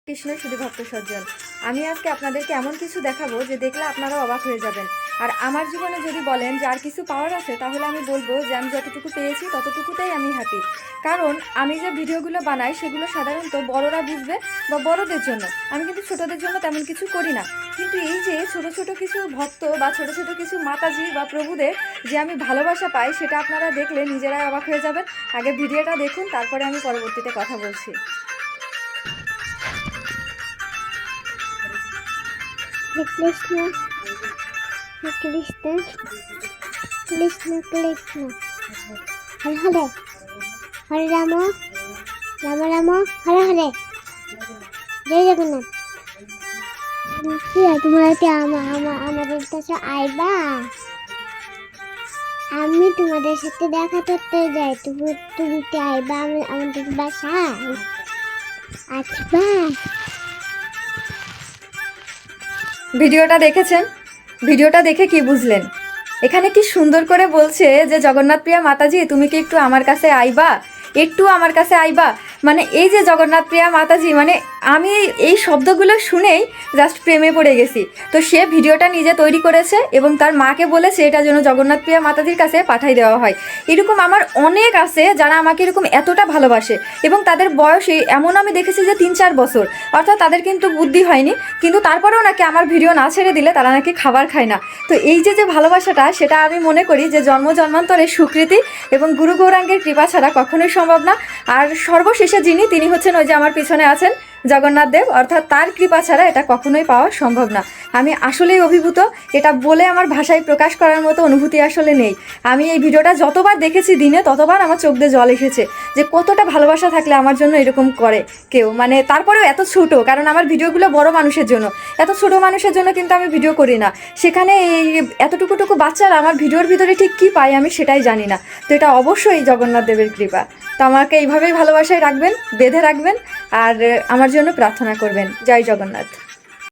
কৃষ্ণ শুধু ভক্ত সজ্জন। আমি আজকে আপনাদেরকে এমন কিছু দেখাবো যে দেখলে আপনারা অবাক হয়ে যাবেন। আর আমার জীবনে যদি বলেন যে আর কিছু পাওয়ার আছে, তাহলে আমি বলবো যে আমি যতটুকু পেয়েছি ততটুকুতেই আমি হ্যাপি। কারণ আমি যে ভিডিওগুলো বানাই সেগুলো সাধারণত বড়রা বুঝবে বা বড়দের জন্য, আমি কিন্তু ছোটদের জন্য তেমন কিছু করি না। কিন্তু এই যে ছোট ছোট কিছু ভক্ত বা ছোট ছোট কিছু মাতাজি বা প্রভুদের যে আমি ভালোবাসা পাই, সেটা আপনারা দেখলে নিজেরাই অবাক হয়ে যাবেন। আগে ভিডিওটা দেখুন, তারপরে আমি পরবর্তীতে কথা বলছি। কৃষ্ণ কৃষ্ণ কৃষ্ণ কৃষ্ণ হরে হরে হরে রাম রাম রাম হরে হরে জয় জগন্নাথ। তোমরা কি আমাদের কাছে আইবা? আমি তোমাদের সাথে দেখা করতে যাই। তুমি কি আইবা আমাদের বাসায়? আসবা? ভিডিওটা দেখেছেন? ভিডিওটা দেখে কি বুঝলেন? এখানে কি সুন্দর করে বলছে যে জগন্নাথ প্রিয়া মাতাজি, তুমি কি একটু আমার কাছে আইবা, একটু আমার কাছে আইবা। মানে এই যে জগন্নাথ প্রিয়া মাতাজি, মানে আমি এই শব্দগুলো শুনেই জাস্ট প্রেমে পড়ে গেছি। তো সে ভিডিওটা নিজে তৈরি করেছে এবং তার মাকে বলেছে এটা যেন জগন্নাথ প্রিয়া মাতাজির কাছে পাঠাই দেওয়া হয়। এরকম আমার অনেক আছে যারা আমাকে এরকম এতটা ভালোবাসে, এবং তাদের বয়সে এমন আমি দেখেছি যে 3-4 বছর, অর্থাৎ তাদের কিন্তু বুদ্ধি হয়নি, কিন্তু তারপরেও নাকি আমার ভিডিও না ছেড়ে দিলে তারা নাকি খাবার খায় না। তো এই যে ভালোবাসাটা, সেটা আমি মনে করি যে জন্ম জন্মান্তরের স্বীকৃতি এবং গুরু গৌরাঙ্গের কৃপা ছাড়া কখনোই সম্ভব না। আর সর্বশেষে যিনি, তিনি হচ্ছেন ওই যে আমার পিছনে আছেন জগন্নাথ দেব, অর্থাৎ তার কৃপা ছাড়া এটা কখনোই পাওয়া সম্ভব না। আমি আসলেই অভিভূত, এটা বলে আমার ভাষায় প্রকাশ করার মতো অনুভূতি আসলে নেই। আমি এই ভিডিওটা যতবার দেখেছি দিনে, ততবার আমার চোখ দিয়ে জল এসেছে যে কতটা ভালোবাসা থাকলে আমার জন্য এরকম করে কেউ। মানে তারপরেও এত ছোট, কারণ আমার ভিডিওগুলো বড় মানুষের জন্য, এত ছোট মানুষের জন্য কিন্তু আমি ভিডিও করি না। সেখানে এই এতটুকুটুকু বাচ্চারা আমার ভিডিওর ভিতরে ঠিক কী পায় আমি সেটাই জানি না। তো এটা অবশ্যই জগন্নাথ দেবের কৃপা। তো আমাকে এইভাবেই ভালোবাসায় রাখবেন, বেঁধে রাখবেন, আর আমার জন্য প্রার্থনা করবেন। জয় জগন্নাথ।